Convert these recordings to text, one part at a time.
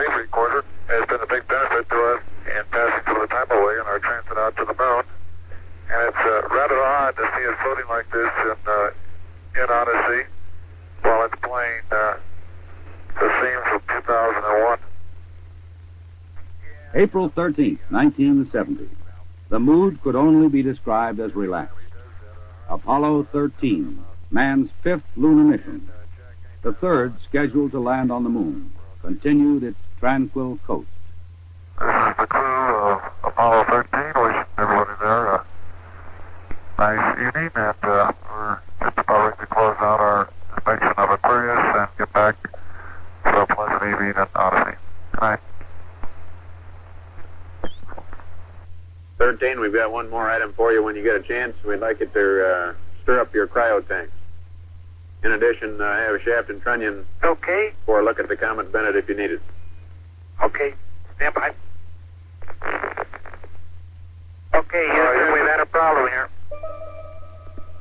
phase recorder has been a big benefit to us in passing some of the time away in our transit out to the moon. And it's rather odd to see it floating like this in Odyssey while it's playing the scenes of 2001. April 13th, 1970. The mood could only be described as relaxed. Apollo 13, man's fifth lunar mission. The third, scheduled to land on the moon, continued its tranquil coast. This is the crew of Apollo 13, wishing everybody there a nice evening, and we're just about ready to close out our inspection of Aquarius and get back to a pleasant evening at Odyssey. Good night. 13, we've got one more item for you when you get a chance. We'd like it to stir up your cryo tanks. In addition, I have a shaft and trunnion. Okay. For a look at the Comet Bennett if you need it. Okay. Stand by. Okay, Houston, we've had a problem here.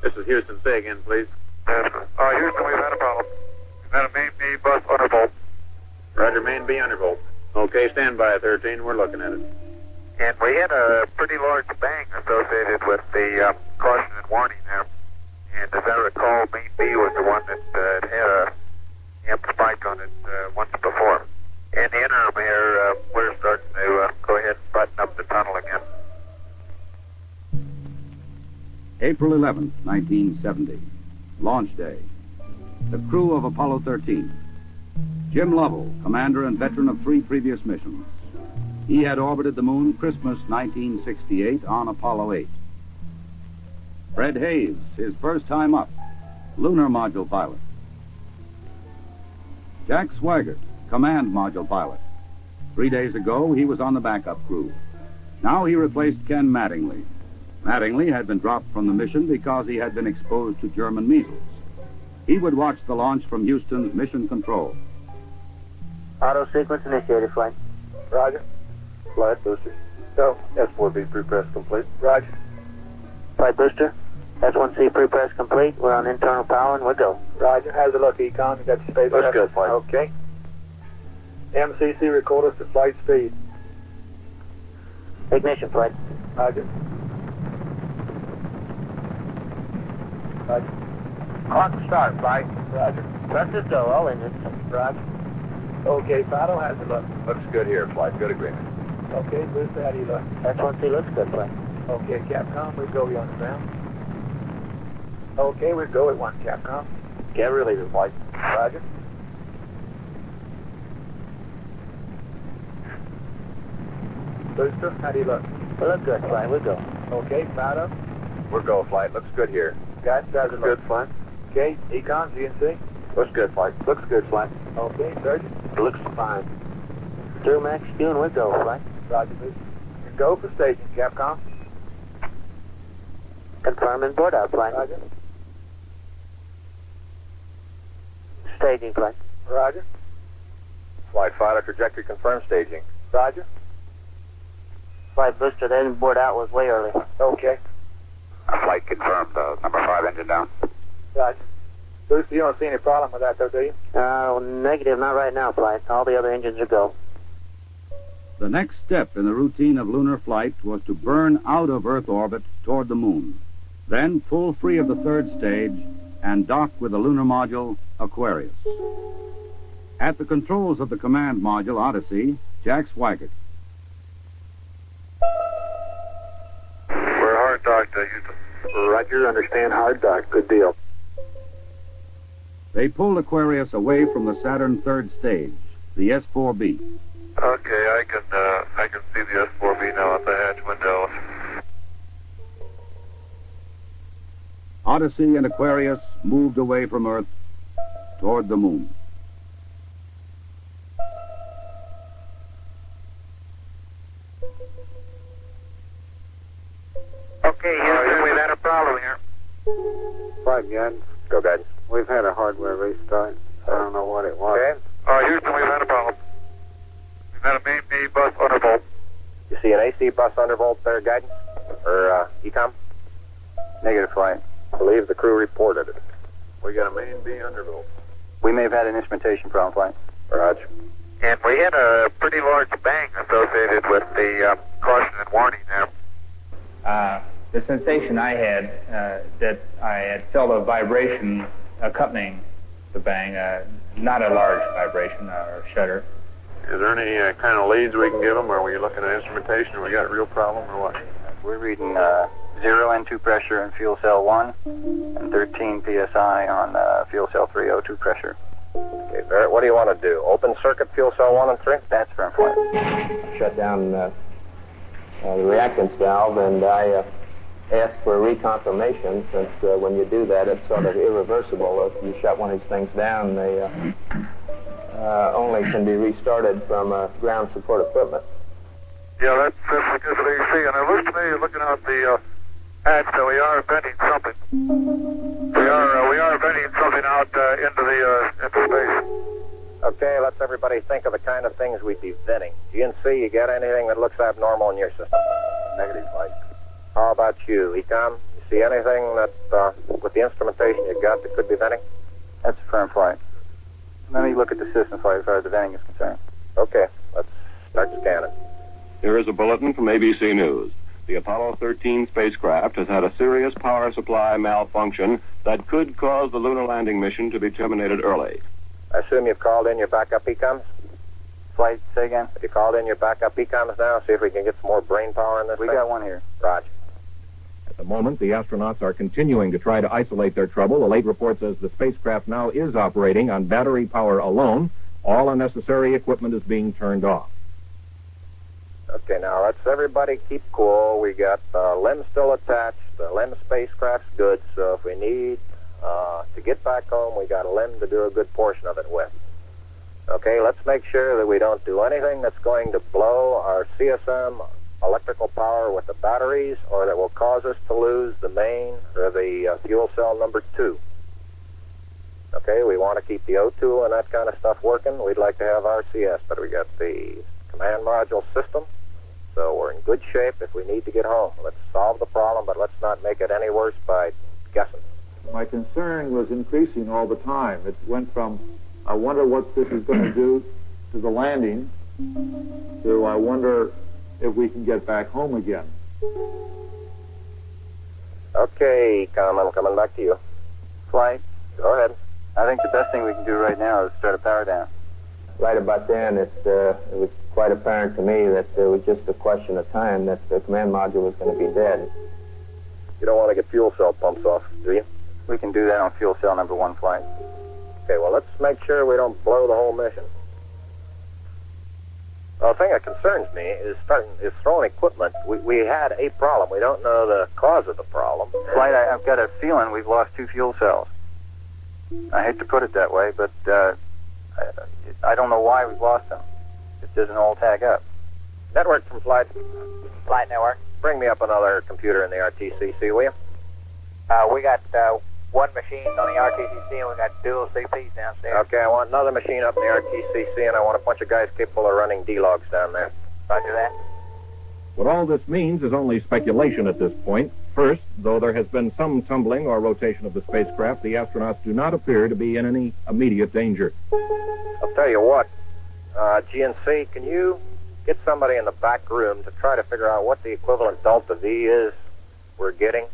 This is Houston. Say again, please. Houston, we've had a problem. We've had a main B bus undervolt. Roger, main B undervolt. Okay, stand by at 13. We're looking at it. And we had a pretty large bang associated with the caution and warning there. And as I recall, main B was the one that had a amp spike on it once before. In the interim here, we're starting to go ahead and button up the tunnel again. April 11th, 1970. Launch day. The crew of Apollo 13. Jim Lovell, commander and veteran of 3 previous missions. He had orbited the moon Christmas 1968 on Apollo 8. Fred Hayes, his first time up, lunar module pilot. Jack Swigert, command module pilot. 3 days ago, he was on the backup crew. Now he replaced Ken Mattingly. Mattingly had been dropped from the mission because he had been exposed to German measles. He would watch the launch from Houston's mission control. Auto sequence initiated, flight. Roger. Flight booster. So, S4B pre-press complete. Roger. Flight booster. S1C pre-press complete. We're on internal power and we're go. Roger. How's it look, Econ? You got your space? Looks good, flight. Okay. MCC record us to flight speed. Ignition, flight. Roger. Roger. Clock start, flight. Roger. Thrusters go, all engines. Roger. Okay, Fido, how's it look? Looks good here, flight. Good agreement. Okay, Booster, how do you look? S1C looks good, flight. Okay, Capcom, we go, you understand? Okay, we go at 1, Capcom. Get release, flight. Roger. Booster, how do you look? We look good, flight. We go. Okay, Fido. We're go, flight. Looks good here. Guys, how's it look? Good, flight. Okay, Econ, GNC. Looks good, flight. Looks good, flight. Okay, Surgeon. Looks fine. Through max Q and we go, flight. Roger, Booster. And go for staging, Capcom. Confirming board out, flight. Roger. Staging, flight. Roger. Flight Fido, trajectory confirmed, staging. Roger. Flight booster, the engine board out was way early. Okay. Flight confirmed. Number 5 engine down. Roger. Booster, you don't see any problem with that, though, do you? Negative, not right now, flight. All the other engines are go. The next step in the routine of lunar flight was to burn out of Earth orbit toward the moon, then pull free of the third stage and dock with the lunar module Aquarius. At the controls of the command module Odyssey, Jack Swigert. We're hard docked, Houston. Roger, understand hard dock. Good deal. They pulled Aquarius away from the Saturn third stage, the S4B. Okay, I can see the S4B now at the hatch window. Odyssey and Aquarius moved away from Earth toward the moon. Okay, Houston, we've had a problem here. Flight guidance. Go, guidance. We've had a hardware restart. I don't know what it was. Okay. Houston, we've had a problem. We've had a main B bus undervolt. You see an AC bus undervolt there, guidance? Or, Ecom? Negative, flight. I believe the crew reported it. We got a main B undervolt. We may have had an instrumentation problem, flight. Roger. And we had a pretty large bang associated with the caution and warning there. The sensation I had, that I had felt a vibration accompanying the bang, not a large vibration or shudder. Is there any kind of leads we can give them? Are we looking at instrumentation? Or we got a real problem or what? We're reading 0 N2 pressure in fuel cell 1 and 13 psi on fuel cell 3 O2 pressure. Okay, Barrett, what do you want to do? Open circuit fuel cell 1 and 3? That's firm flight. Shut down the reactance valve, and I asked for reconfirmation, since when you do that, it's sort of irreversible. If you shut one of these things down, they only can be restarted from ground support equipment. Yeah, that's because of AC. And it looks to me, looking out the hatch, that we are venting something. We are venting something out into space. Okay, let's everybody think of the kind of things we'd be venting. GNC, you got anything that looks abnormal in your system? Negative, Mike. How about you, Ecom? You see anything that, with the instrumentation you got, that could be venting? That's firm flight. Let me look at the system flight as far as the venting is concerned. Okay, let's start scanning. Here is a bulletin from ABC News. The Apollo 13 spacecraft has had a serious power supply malfunction that could cause the lunar landing mission to be terminated early. I assume you've called in your backup ECOMs? Flight, say again? Have you called in your backup ECOMs now? See if we can get some more brain power in this We thing? got one here. Roger. At the moment, the astronauts are continuing to try to isolate their trouble. A late report says the spacecraft now is operating on battery power alone. All unnecessary equipment is being turned off. Okay, now let's everybody keep cool. We got LEM still attached. The LEM spacecraft's good, so if we need to get back home, we got a LEM to do a good portion of it with. Okay, let's make sure that we don't do anything that's going to blow our CSM electrical power with the batteries, or that will cause us to lose the main or the fuel cell number 2. Okay, we want to keep the O2 and that kind of stuff working. We'd like to have RCS, but we got the command module system, so we're in good shape if we need to get home. Let's solve the problem, but let's not make it any worse by guessing. My concern was increasing all the time. It went from, I wonder what this is going to do to the landing, to I wonder if we can get back home again. Okay, I'm coming back to you. Flight. Go ahead. I think the best thing we can do right now is start a power down. Right about then, it was quite apparent to me that it was just a question of time that the command module was going to be dead. You don't want to get fuel cell pumps off, do you? We can do that on fuel cell number 1 flight. Okay, well, let's make sure we don't blow the whole mission. Well, the thing that concerns me is throwing equipment. We had a problem. We don't know the cause of the problem. Flight, I've got a feeling we've lost 2 fuel cells. I hate to put it that way, but I don't know why we've lost them. It doesn't all tag up. Network from Flight. Flight network. Bring me up another computer in the RTCC, will you? We got one machine on the RTCC, and we got dual CPs downstairs. Okay, I want another machine up in the RTCC, and I want a bunch of guys capable of running D-logs down there. Roger that. What all this means is only speculation at this point. First, though there has been some tumbling or rotation of the spacecraft, the astronauts do not appear to be in any immediate danger. I'll tell you what, GNC, can you get somebody in the back room to try to figure out what the equivalent delta V is we're getting,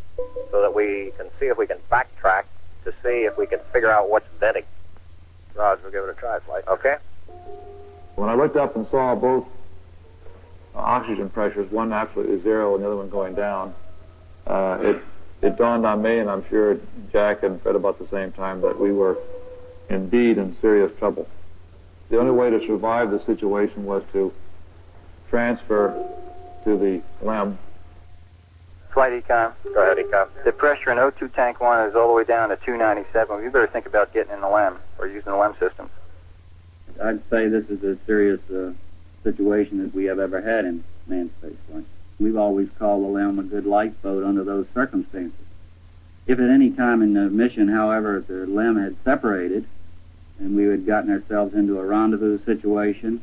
so that we can see if we can backtrack to see if we can figure out what's venting. Roger, we'll give it a try, Flight. Okay? When I looked up and saw both oxygen pressures, one absolutely 0 and the other one going down, it dawned on me, and I'm sure Jack and Fred about the same time, that we were indeed in serious trouble. The only way to survive the situation was to transfer to the LEM. Flight Econ. Go ahead, Econ. The pressure in O2 tank 1 is all the way down to 297. We better think about getting in the LEM or using the LEM systems. I'd say this is a serious situation that we have ever had in manned spaceflight. We've always called the LEM a good lifeboat under those circumstances. If at any time in the mission, however, the LEM had separated and we had gotten ourselves into a rendezvous situation,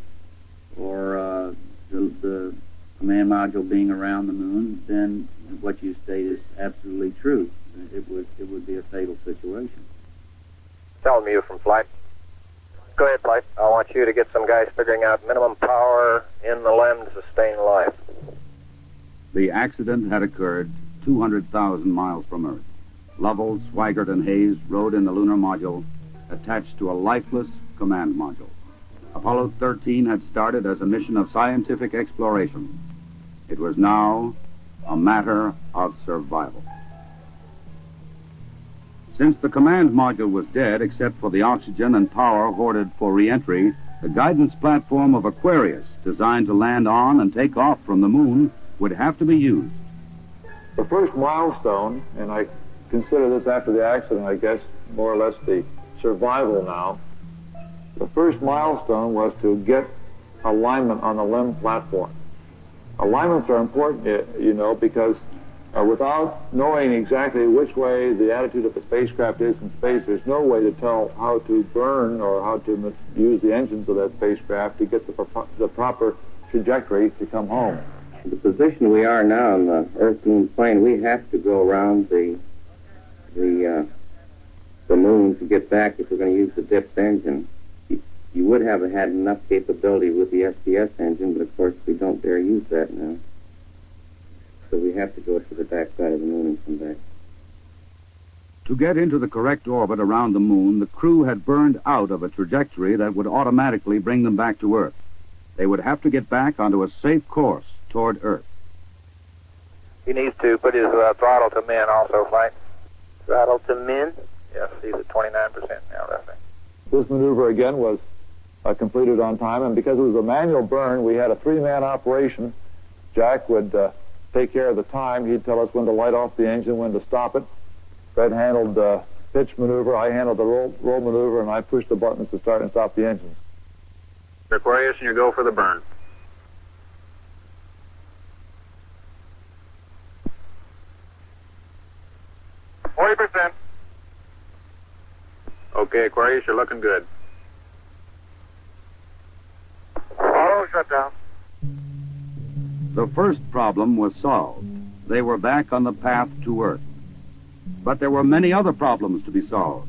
or the command module being around the moon, then what you state is absolutely true. It would be a fatal situation. Tell me you from Flight. Go ahead, Flight. I want you to get some guys figuring out minimum power in the LEM to sustain life. The accident had occurred 200,000 miles from Earth. Lovell, Swigert, and Hayes rode in the lunar module attached to a lifeless command module. Apollo 13 had started as a mission of scientific exploration. It was now a matter of survival. Since the command module was dead, except for the oxygen and power hoarded for re-entry, the guidance platform of Aquarius, designed to land on and take off from the moon, would have to be used. The first milestone, and I consider this after the accident, I guess, more or less the survival now. The first milestone was to get alignment on the LEM platform. Alignments are important, you know, because without knowing exactly which way the attitude of the spacecraft is in space, there's no way to tell how to burn or how to use the engines of that spacecraft to get the proper trajectory to come home. The position we are now on the Earth-Moon plane, we have to go around the moon to get back if we're going to use the dipped engine. You would have had enough capability with the SDS engine, but of course we don't dare use that now. So we have to go to the backside of the moon and come back. To get into the correct orbit around the moon, the crew had burned out of a trajectory that would automatically bring them back to Earth. They would have to get back onto a safe course toward Earth. He needs to put his throttle to min also, Flight. Throttle to min? Yes, he's at 29% now, roughly. This maneuver again was completed on time, and because it was a manual burn, we had a three-man operation. Jack would take care of the time. He'd tell us when to light off the engine, when to stop it. Fred handled the pitch maneuver, I handled the roll maneuver, and I pushed the buttons to start and stop the engines. Aquarius, and you go for the burn. Okay, Aquarius, you're looking good. Auto shutdown. The first problem was solved. They were back on the path to Earth. But there were many other problems to be solved.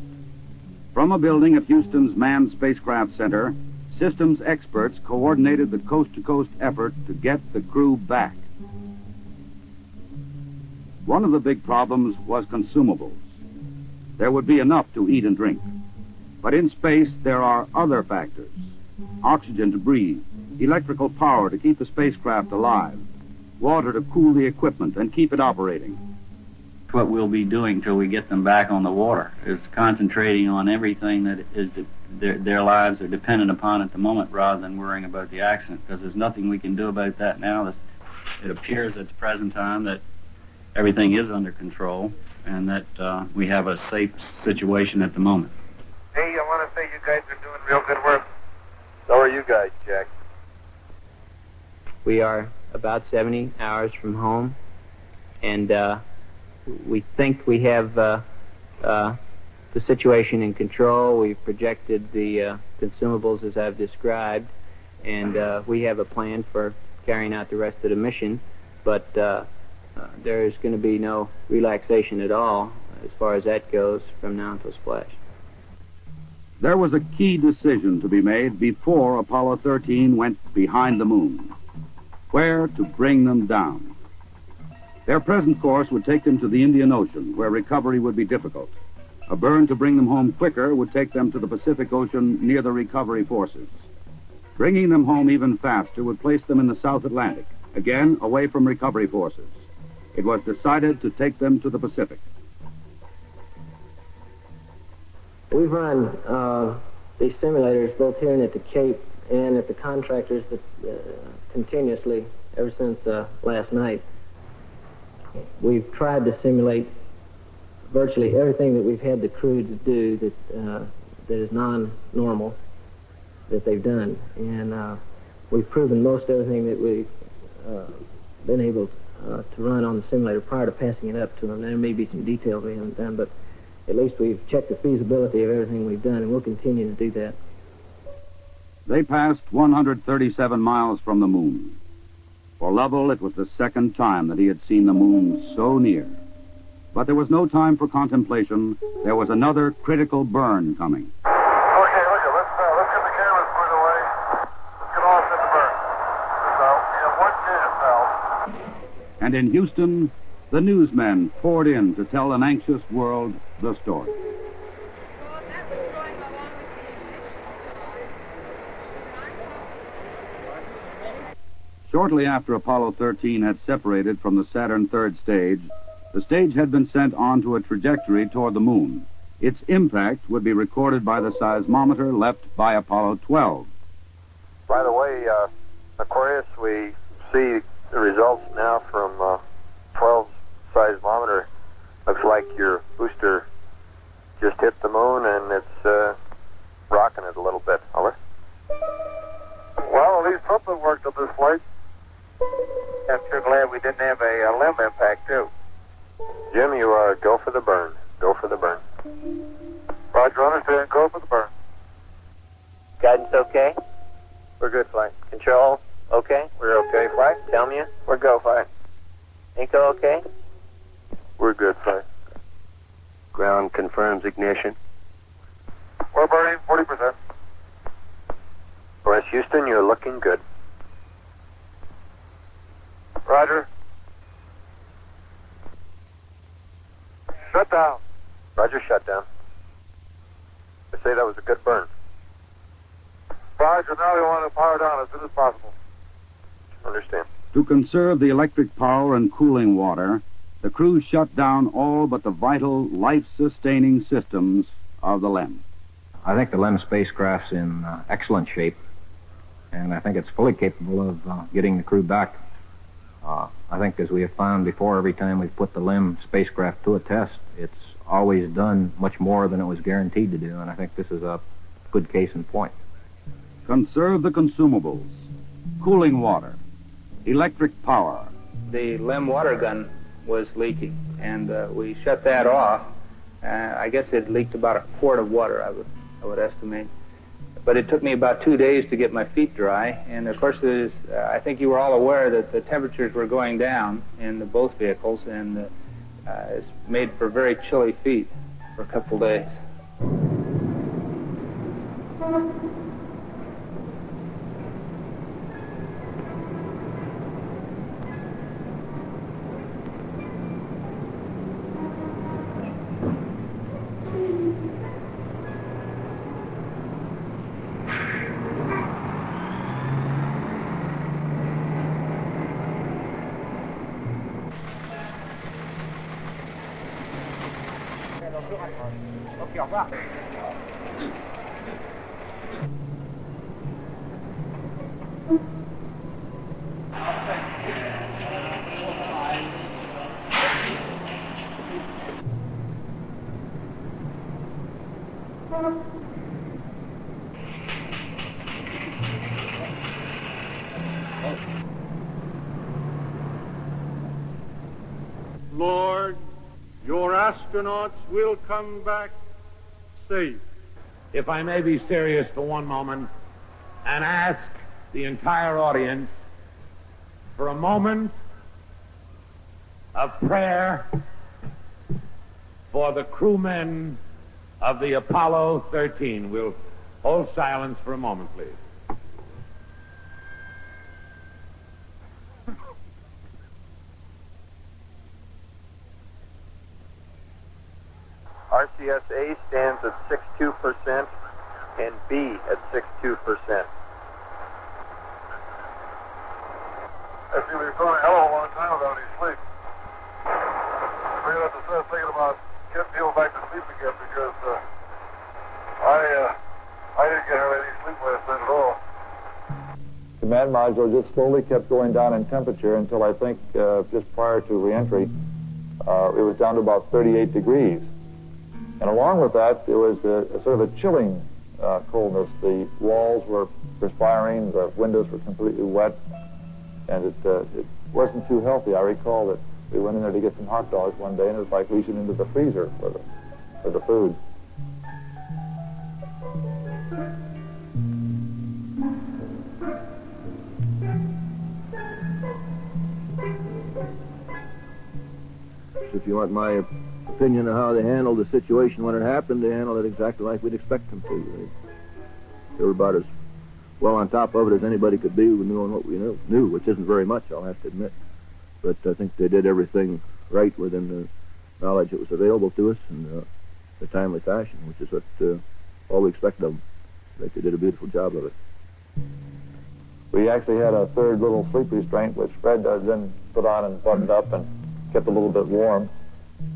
From a building at Houston's Manned Spacecraft Center, systems experts coordinated the coast-to-coast effort to get the crew back. One of the big problems was consumables. There would be enough to eat and drink. But in space, there are other factors. Oxygen to breathe, electrical power to keep the spacecraft alive, water to cool the equipment and keep it operating. What we'll be doing till we get them back on the water is concentrating on everything that is their lives are dependent upon at the moment, rather than worrying about the accident, because there's nothing we can do about that now. It appears at the present time that everything is under control and that we have a safe situation at the moment. Hey, I want to say you guys are doing real good work. So are you guys, Jack. We are about 70 hours from home, and we think we have the situation in control. We've projected the consumables as I've described, and we have a plan for carrying out the rest of the mission, but there is going to be no relaxation at all as far as that goes from now until splash. There was a key decision to be made before Apollo 13 went behind the moon. Where to bring them down. Their present course would take them to the Indian Ocean, where recovery would be difficult. A burn to bring them home quicker would take them to the Pacific Ocean near the recovery forces. Bringing them home even faster would place them in the South Atlantic, again away from recovery forces. It was decided to take them to the Pacific. We've run these simulators both here and at the Cape and at the contractors continuously ever since last night. We've tried to simulate virtually everything that we've had the crew to do that is non-normal that they've done, and we've proven most everything that we've been able to run on the simulator prior to passing it up to them. There may be some details we haven't done, but at least we've checked the feasibility of everything we've done, and we'll continue to do that. They passed 137 miles from the moon. For Lovell, it was the second time that he had seen the moon so near. But there was no time for contemplation. There was another critical burn coming. Okay, let's get And in Houston, the newsmen poured in to tell an anxious world the story. Shortly after Apollo 13 had separated from the Saturn third stage, the stage had been sent onto a trajectory toward the moon. Its impact would be recorded by the seismometer left by Apollo 12. By the way, Aquarius, we see the results now from 12's seismometer. Looks like your booster just hit the moon and it's rocking it a little bit. Over. Well, at least something worked on this flight. I'm sure glad we didn't have a limb impact, too. Jim, you go for the burn. Go for the burn. Roger, understand. Go for the burn. Guidance okay? We're good, flight. Control, okay? We're okay, flight. Tell me, we're go, flight. Inco okay? We're good, flight. Ground confirms ignition. We're burning 40%. West Houston, you're looking good. Roger. Shut down. Roger, shut down. I say that was a good burn. Roger, now we want to power down as soon as possible. Understand. To conserve the electric power and cooling water, the crew shut down all but the vital, life-sustaining systems of the LEM. I think the LEM spacecraft's in excellent shape, and I think it's fully capable of getting the crew back. I think, as we have found before, every time we've put the LEM spacecraft to a test, it's always done much more than it was guaranteed to do, and I think this is a good case in point. Conserve the consumables, cooling water, electric power. The LEM water gun was leaking, and we shut that off. I guess it leaked about a quart of water, I would estimate. But it took me about 2 days to get my feet dry, and of course, I think you were all aware that the temperatures were going down in both vehicles, and it's made for very chilly feet for a couple days. Lord, your astronauts will come back safe. If I may be serious for one moment and ask the entire audience for a moment of prayer for the crewmen of the Apollo 13. We'll hold silence for a moment, please. RCS-A stands at 62% and B at 62%. I see we were going a hell of a long time without any sleep. We're going to have to start thinking about getting people back to sleep again because I didn't get hardly any sleep last night at all. Command module just slowly kept going down in temperature until I think just prior to reentry, it was down to about 38 degrees. And along with that, there was a sort of a chilling coldness. The walls were perspiring, the windows were completely wet, and it wasn't too healthy. I recall that we went in there to get some hot dogs one day, and it was like reaching into the freezer for the food. If you want my opinion of how they handled the situation when it happened, they handled it exactly like we'd expect them to. They were about as well on top of it as anybody could be, knowing what we knew, which isn't very much, I'll have to admit. but I think they did everything right within the knowledge that was available to us in a timely fashion, which is what all we expect of them. I think they did a beautiful job of it. We actually had a third little sleep restraint, which Fred then put on and buttoned up and kept a little bit warm.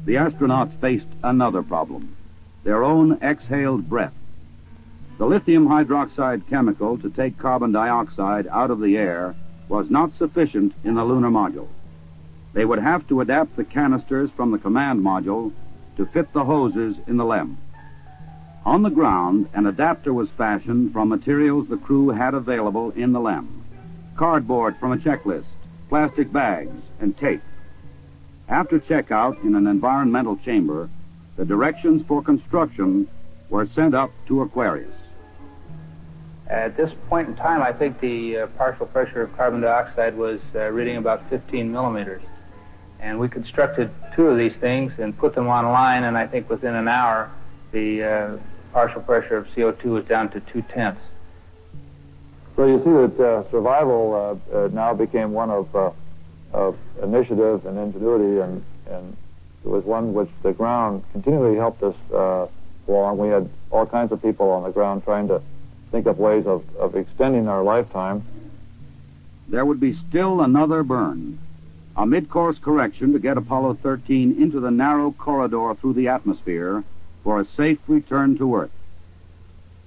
The astronauts faced another problem, their own exhaled breath. The lithium hydroxide chemical to take carbon dioxide out of the air was not sufficient in the lunar module. They would have to adapt the canisters from the command module to fit the hoses in the LEM. On the ground, an adapter was fashioned from materials the crew had available in the LEM. Cardboard from a checklist, plastic bags, and tape. After checkout in an environmental chamber, the directions for construction were sent up to Aquarius. At this point in time, I think the partial pressure of carbon dioxide was reading about 15 millimeters. And we constructed 2 of these things and put them online, and I think within an hour, the partial pressure of CO2 was down to 0.2. So you see that survival now became one of initiative and ingenuity, and it was one which the ground continually helped us along. We had all kinds of people on the ground trying to think up ways of extending our lifetime. There would be still another burn, a mid-course correction to get Apollo 13 into the narrow corridor through the atmosphere for a safe return to Earth.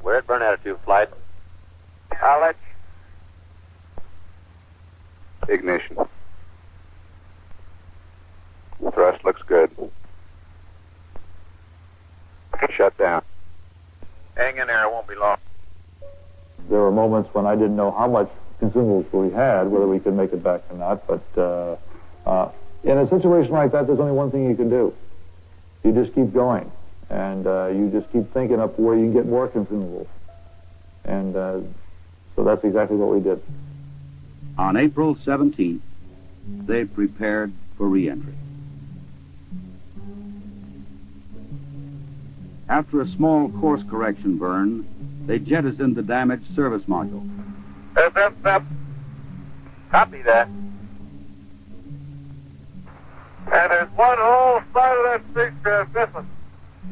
We're at burn attitude, flight. I'll let Ignition. Thrust looks good. Shut down. hang in there, it won't be long. There were moments when I didn't know how much consumables we had, whether we could make it back or not, but in a situation like that, there's only one thing you can do. You just keep going, and you just keep thinking up where you can get more consumables. And so that's exactly what we did. On April 17th, they prepared for re-entry. After a small course correction burn, they jettisoned the damaged service module. Copy that. And there's one whole side of that spacecraft missing.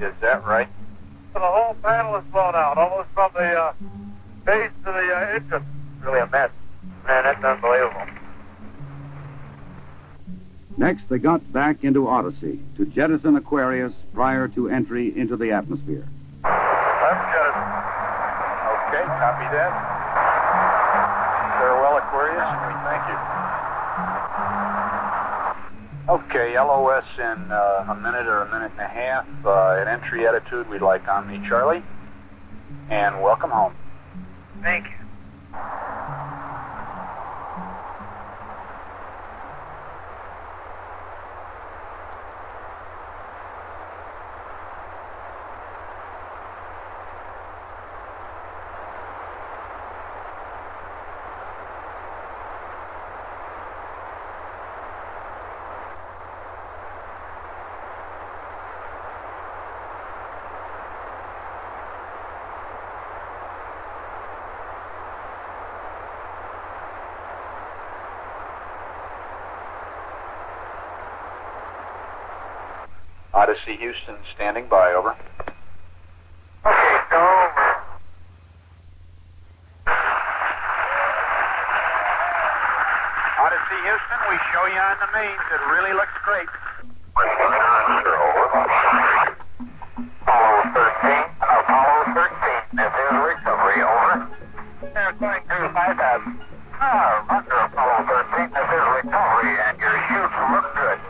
Is that right? The whole panel is blown out, almost from the base to the engine. Really a mess. Man, that's unbelievable. Next, they got back into Odyssey to jettison Aquarius prior to entry into the atmosphere. Let's jettison. Okay, copy that. Farewell, Aquarius, and we thank you. Okay, LOS in a minute or a minute and a half. At entry attitude, we'd like Omni Charlie. And welcome home. Thank you. Odyssey Houston standing by, over. Okay, go over. Odyssey Houston, we show you on the mains. It really looks great. Apollo 13, this is recovery, over. They're going through 5,000. Under Apollo 13, this is recovery, and your chutes look good.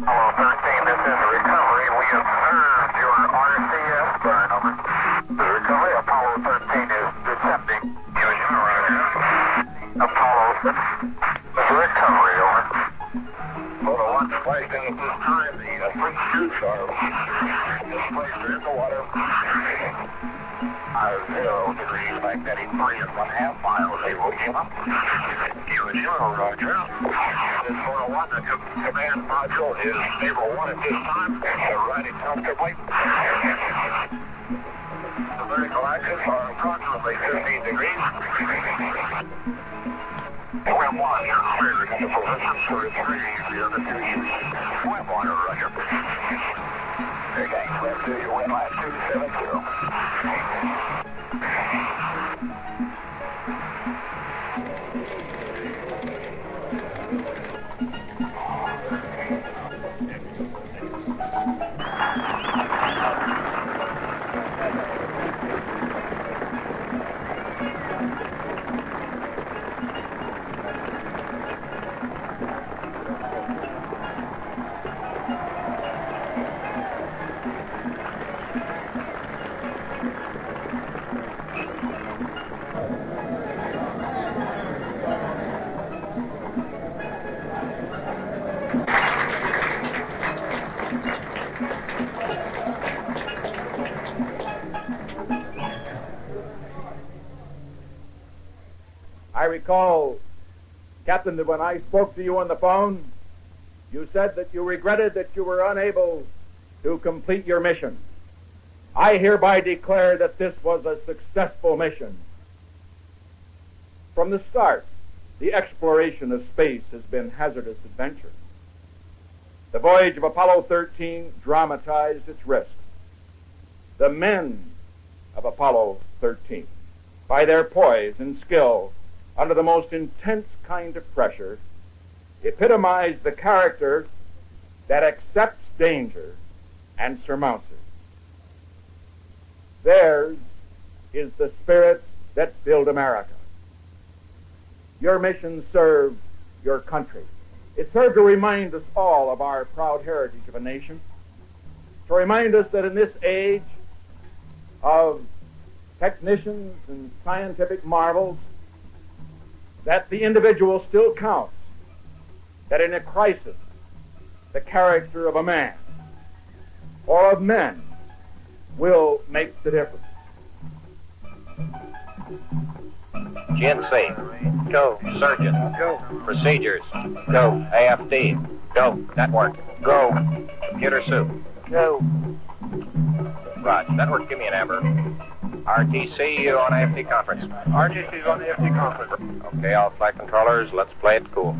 Apollo 13, this is recovery. We observed your RCS burn, over. The recovery, Apollo 13 is descending. Apollo 6, this is recovery, over. For the one spliced in at this time, the three chutes are displaced in the water. 0 degrees magnetic 3.5 miles, Iwo Jima. Iwo Jima, roger. This 401, the command module is stable 1 at this time. They're riding comfortably. The vertical axis are approximately 15 degrees. OM1, you're clear. for 3, the other 2 swim water, roger. Okay, swim 2, your wind line 270. I recall, Captain, that when I spoke to you on the phone, you said that you regretted that you were unable to complete your mission. I hereby declare that this was a successful mission. From the start, the exploration of space has been hazardous adventure. The voyage of Apollo 13 dramatized its risks. The men of Apollo 13, by their poise and skill under the most intense kind of pressure, epitomized the character that accepts danger and surmounts it. Theirs is the spirit that built America. Your mission served your country. It served to remind us all of our proud heritage of a nation, to remind us that in this age of technicians and scientific marvels, that the individual still counts, that in a crisis, the character of a man or of men will make the difference. GNC. Go. Surgeon. Go. Procedures. Go. AFD. Go. Network. Go. Computer soup. Go. Raj, network, give me an amber. RTC on AFD conference. RTC's on the AFD conference. Okay, all flight controllers, let's play it cool.